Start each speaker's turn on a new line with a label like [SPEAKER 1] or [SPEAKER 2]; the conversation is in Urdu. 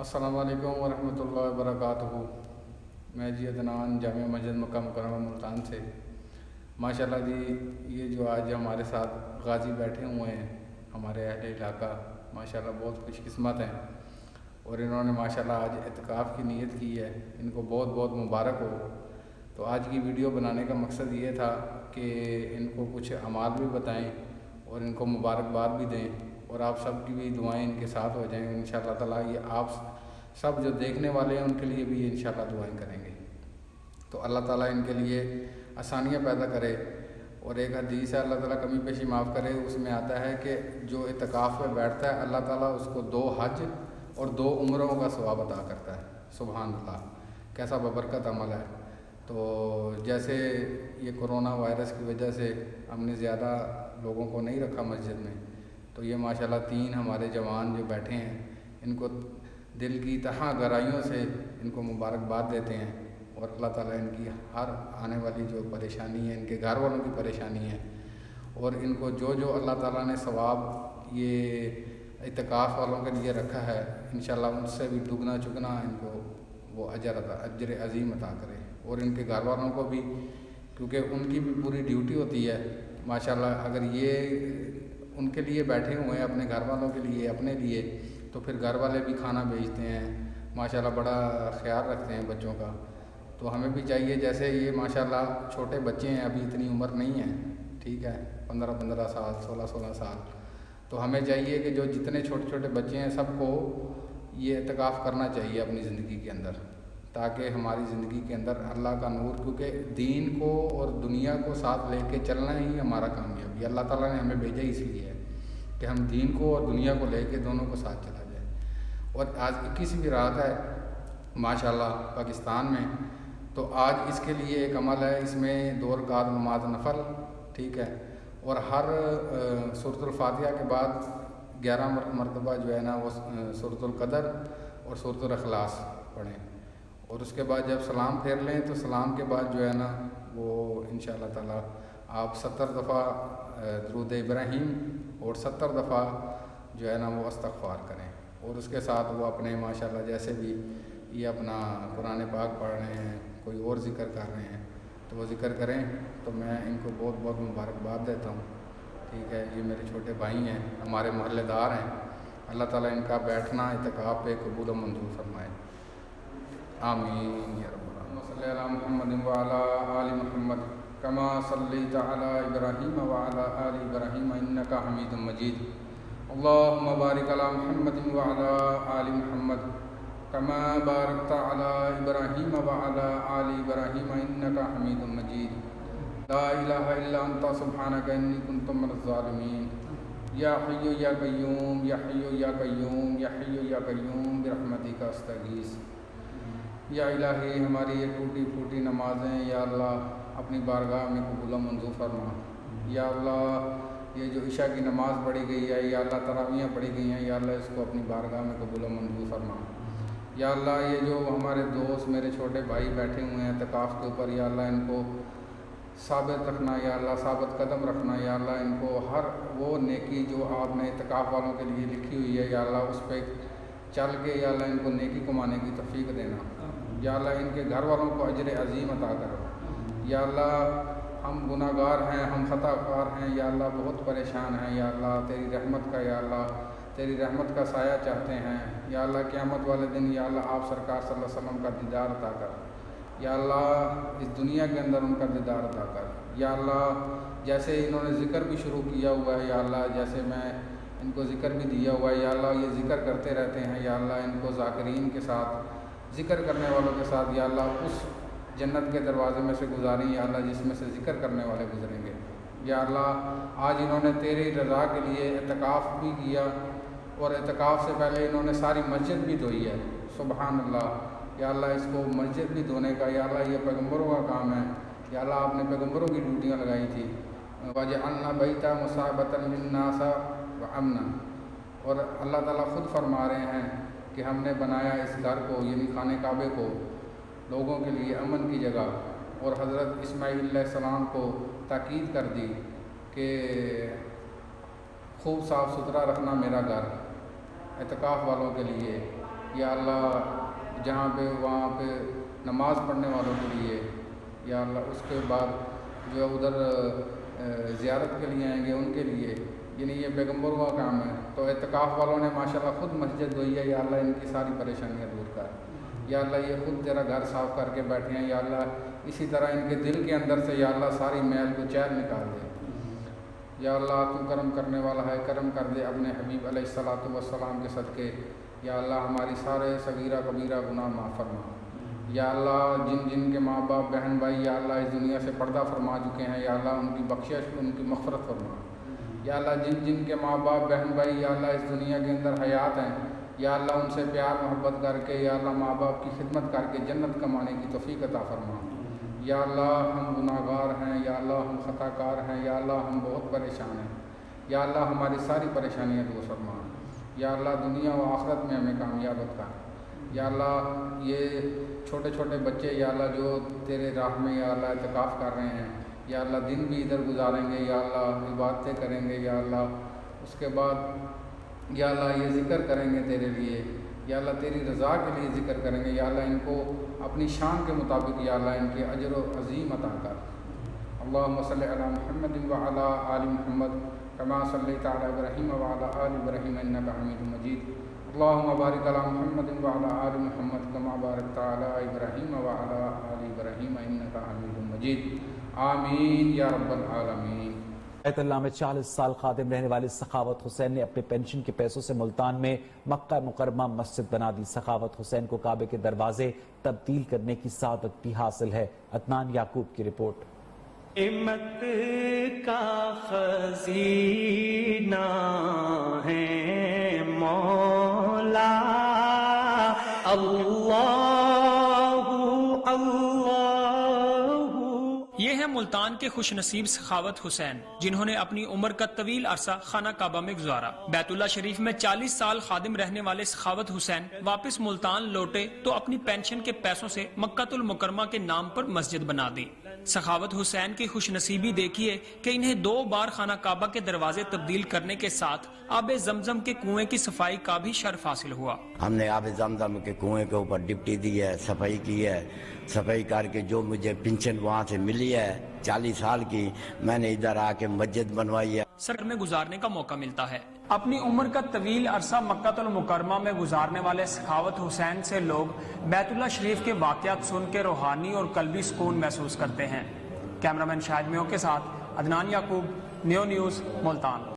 [SPEAKER 1] السلام علیکم ورحمۃ اللہ وبرکاتہ۔ میں جی عدنان جامع مسجد مکہ مکرمہ ملتان سے ماشاءاللہ جی یہ جو آج ہمارے ساتھ غازی بیٹھے ہوئے ہیں ہمارے اہل علاقہ ماشاءاللہ بہت خوش قسمت ہیں، اور انہوں نے ماشاءاللہ آج اعتکاف کی نیت کی ہے، ان کو بہت بہت مبارک ہو۔ تو آج کی ویڈیو بنانے کا مقصد یہ تھا کہ ان کو کچھ اعمال بھی بتائیں اور ان کو مبارکباد بھی دیں، اور آپ سب کی بھی دعائیں ان کے ساتھ ہو جائیں انشاءاللہ تعالیٰ۔ یہ آپ سب جو دیکھنے والے ہیں ان کے لیے بھی یہ انشاءاللہ دعائیں کریں گے، تو اللہ تعالیٰ ان کے لیے آسانیاں پیدا کرے۔ اور ایک حدیث ہے اللہ تعالیٰ کمی بیشی معاف کرے، اس میں آتا ہے کہ جو اعتکاف پہ بیٹھتا ہے اللہ تعالیٰ اس کو 2 حج اور 2 عمروں کا ثواب عطا کرتا ہے۔ سبحان اللہ، کیسا ببرکت عمل ہے۔ تو جیسے یہ کرونا وائرس کی وجہ سے ہم نے زیادہ لوگوں کو نہیں رکھا مسجد میں، تو یہ ماشاءاللہ 3 ہمارے جوان جو بیٹھے ہیں ان کو دل کی تہہ گہرائیوں سے ان کو مبارکباد دیتے ہیں، اور اللہ تعالیٰ ان کی ہر آنے والی جو پریشانی ہے، ان کے گھر والوں کی پریشانی ہے، اور ان کو جو اللہ تعالیٰ نے ثواب یہ اعتکاف والوں کے لیے رکھا ہے انشاءاللہ ان سے بھی دگنا چگنا ان کو وہ اجر عظیم عطا کرے، اور ان کے گھر والوں کو بھی، کیونکہ ان کی بھی پوری ڈیوٹی ہوتی ہے ماشاءاللہ۔ اگر یہ ان کے لیے بیٹھے ہوئے ہیں اپنے گھر والوں کے لیے اپنے لیے، تو پھر گھر والے بھی کھانا بھیجتے ہیں ماشاءاللہ، بڑا خیال رکھتے ہیں بچوں کا۔ تو ہمیں بھی چاہیے، جیسے یہ ماشاءاللہ چھوٹے بچے ہیں، ابھی اتنی عمر نہیں ہے، ٹھیک ہے، 15 سال 16 سال، تو ہمیں چاہیے کہ جو جتنے چھوٹے چھوٹے بچے ہیں سب کو یہ اعتکاف کرنا چاہیے اپنی زندگی کے اندر، تاکہ ہماری زندگی کے اندر اللہ کا نور، کیونکہ دین کو اور دنیا کو ساتھ لے کے چلنا ہی ہمارا کامیابی ہے۔ اللہ تعالیٰ نے ہمیں بھیجا اس لیے ہے کہ ہم دین کو اور دنیا کو لے کے دونوں کو ساتھ چلا جائے۔ اور آج 21ویں رات ہے ماشاءاللہ پاکستان میں، تو آج اس کے لیے ایک عمل ہے، اس میں 2 رکعت نماز نفل، ٹھیک ہے، اور ہر سورۃ الفاتحہ کے بعد 11 مرتبہ جو ہے نا وہ سورۃ القدر اور سورۃ الاخلاص پڑھیں، اور اس کے بعد جب سلام پھیر لیں تو سلام کے بعد جو ہے نا وہ انشاءاللہ تعالیٰ آپ 70 دفعہ درود ابراہیم اور 70 دفعہ جو ہے نا وہ استغفار کریں، اور اس کے ساتھ وہ اپنے ماشاءاللہ جیسے بھی یہ اپنا قرآن پاک پڑھ رہے ہیں، کوئی اور ذکر کر رہے ہیں تو وہ ذکر کریں۔ تو میں ان کو بہت بہت مبارکباد دیتا ہوں، ٹھیک ہے۔ یہ میرے چھوٹے بھائی ہیں، ہمارے محلے دار ہیں، اللہ تعالیٰ ان کا بیٹھنا اعتکاف پہ قبول و منظور فرمائے، آمین یا رب العالمین۔ صلی اللہ علی محمد وعلی آل محمد کما صلیت علی ابراہیم وعلی آل ابراہیم انک حمید مجید، اللہم بارک علی محمد وعلی آل محمد کما بارکت علی ابراہیم وعلی آل ابراہیم انک حمید مجید، لا الہ الا انت سبحانک انی کنت من الظالمین، یا حی یا قیوم یا حی یا قیوم یا حی یا قیوم برحمتک استغیث۔ یا الہی ہماری یہ ٹوٹی پھوٹی نمازیں یا اللہ اپنی بارگاہ میں قبول و منظور فرما۔ یا اللہ یہ جو عشاء کی نماز پڑھی گئی ہے یا اللہ تراویحیں پڑھی گئی ہیں یا اللہ اس کو اپنی بارگاہ میں قبول و منظور فرما۔ یا اللہ یہ جو ہمارے دوست میرے چھوٹے بھائی بیٹھے ہوئے ہیں اعتکاف کے اوپر، یا اللہ ان کو ثابت رکھنا، یا اللہ ثابت قدم رکھنا، یا اللہ ان کو ہر وہ نیکی جو آپ نے اعتکاف والوں کے لیے لکھی ہوئی ہے یا اللہ اس پہ چل کے یا اللہ ان کو نیکی کمانے کی توفیق دینا۔ یا اللہ ان کے گھر والوں کو اجر عظیم عطا کرو۔ یا اللہ ہم گناہ گار ہیں، ہم خطا کار ہیں، یا اللہ بہت پریشان ہیں، یا اللہ تیری رحمت کا، یا اللہ تیری رحمت کا سایہ چاہتے ہیں، یا اللہ قیامت والے دن یا اللہ آپ سرکار صلی اللہ علیہ وسلم کا دیدار عطا کر، یا اللہ اس دنیا کے اندر ان کا دیدار عطا کر۔ یا اللہ جیسے انہوں نے ذکر بھی شروع کیا ہوا ہے، یا اللہ جیسے میں ان کو ذکر بھی دیا ہوا ہے، یا اللہ یہ ذکر کرتے رہتے ہیں، یا اللہ ان کو ذاکرین کے ساتھ، ذکر کرنے والوں کے ساتھ یا اللہ اس جنت کے دروازے میں سے گزاریں یا اللہ جس میں سے ذکر کرنے والے گزریں گے۔ یا اللہ آج انہوں نے تیری رضا کے لیے اعتکاف بھی کیا، اور اعتکاف سے پہلے انہوں نے ساری مسجد بھی دھوئی ہے، سبحان اللہ۔ یا اللہ اس کو مسجد بھی دھونے کا یا اللہ یہ پیغمبروں کا کام ہے، یا اللہ آپ نے پیغمبروں کی ڈیوٹیاں لگائی تھی، وَجَعَلْنَا بَيْتَ مُصَابَةً لِلنَّاسَ وَأَمْنًا، اور اللہ تعالیٰ خود فرما رہے ہیں کہ ہم نے بنایا اس گھر کو یعنی خانہ کعبے کو لوگوں کے لیے امن کی جگہ، اور حضرت اسماعیل علیہ السلام کو تاکید کر دی کہ خوب صاف ستھرا رکھنا میرا گھر، اعتکاف والوں کے لیے یا اللہ جہاں پہ وہاں پہ نماز پڑھنے والوں کے لیے، یا اللہ اس کے بعد جو ادھر زیارت کے لیے آئیں گے ان کے لیے، یعنی یہ پیغمبروں کا کام ہے۔ تو اعتکاف والوں نے ماشاءاللہ خود مسجد دھوئی ہے، یا اللہ ان کی ساری پریشانیاں دور کر، یا اللہ یہ خود تیرا گھر صاف کر کے بیٹھے ہیں، یا اللہ اسی طرح ان کے دل کے اندر سے یا اللہ ساری میل کو چیر نکال دے۔ یا اللہ تو کرم کرنے والا ہے، کرم کر دے اپنے حبیب علیہ الصلاۃ والسلام کے صدقے۔ یا اللہ ہماری سارے صغیرہ کبیرہ گناہ معاف فرما۔ یا اللہ جن جن کے ماں باپ بہن بھائی یا اللہ اس دنیا سے پردہ فرما چکے ہیں، یا اللہ ان کی بخشش، ان کی مغفرت فرما۔ یا اللہ جن جن کے ماں باپ بہن بھائی یا اللہ اس دنیا کے اندر حیات ہیں، یا اللہ ان سے پیار محبت کر کے یا اللہ ماں باپ کی خدمت کر کے جنت کمانے کی توفیق عطا فرما۔ یا اللہ ہم گناہ گار ہیں، یا اللہ ہم خطا کار ہیں، یا اللہ ہم بہت پریشان ہیں، یا اللہ ہماری ساری پریشانیاں دور فرما۔ یا اللہ دنیا و آخرت میں ہمیں کامیاب کر۔ یا اللہ یہ چھوٹے چھوٹے بچے یا اللہ جو تیرے راہ میں یا اللہ اعتکاف کر رہے ہیں، یا اللہ دن بھی ادھر گزاریں گے، یا اللہ عبادتیں کریں گے، یا اللہ اس کے بعد یا اللہ یہ ذکر کریں گے تیرے لیے، یا اللہ تیری رضا کے لیے ذکر کریں گے، یا اللہ ان کو اپنی شان کے مطابق یا اللہ ان کے اجر و عظیم عطا کر۔ اللہم صلی علی محمد وعلی آل محمد کما صلیت علی ابراہیم وعلی آل ابراہیم انک حمید مجید۔ اللہم بارک علی محمد وعلی آل محمد کما بارکت علی ابراہیم وعلی آل ابراہیم انک حمید مجید۔ آمین یا رب العالمین۔
[SPEAKER 2] بیت اللہ میں 40 سال خادم رہنے والے سخاوت حسین نے اپنے پینشن کے پیسوں سے ملتان میں مکہ مکرمہ مسجد بنا دی۔ سخاوت حسین کو کعبے کے دروازے تبدیل کرنے کی سعادت بھی حاصل ہے۔ عدنان یعقوب کی رپورٹ۔
[SPEAKER 3] نعمت کا خزینہ ہے مولا اللہ اللہ۔
[SPEAKER 4] یہ ہے ملتان کے خوش نصیب سخاوت حسین، جنہوں نے اپنی عمر کا طویل عرصہ خانہ کعبہ میں گزارا۔ بیت اللہ شریف میں 40 سال خادم رہنے والے سخاوت حسین واپس ملتان لوٹے تو اپنی پینشن کے پیسوں سے مکہ المکرمہ کے نام پر مسجد بنا دی۔ سخاوت حسین کی خوش نصیبی دیکھیے کہ انہیں 2 بار خانہ کعبہ کے دروازے تبدیل کرنے کے ساتھ آب زمزم کے کنویں کی صفائی کا بھی شرف حاصل ہوا۔
[SPEAKER 5] ہم نے آب زمزم کے کنویں کے اوپر ڈپٹی دی ہے، صفائی کی ہے، صفائی کر کے جو مجھے پنشن وہاں سے ملی ہے 40 سال کی، میں نے ادھر آ کے مسجد بنوائی ہے۔
[SPEAKER 4] سر میں گزارنے کا موقع ملتا ہے۔ اپنی عمر کا طویل عرصہ مکہ المکرمہ میں گزارنے والے سخاوت حسین سے لوگ بیت اللہ شریف کے واقعات سن کے روحانی اور قلبی سکون محسوس کرتے ہیں۔ کیمرامین شاہد میو کے ساتھ عدنان یعقوب، نیو نیوز، ملتان۔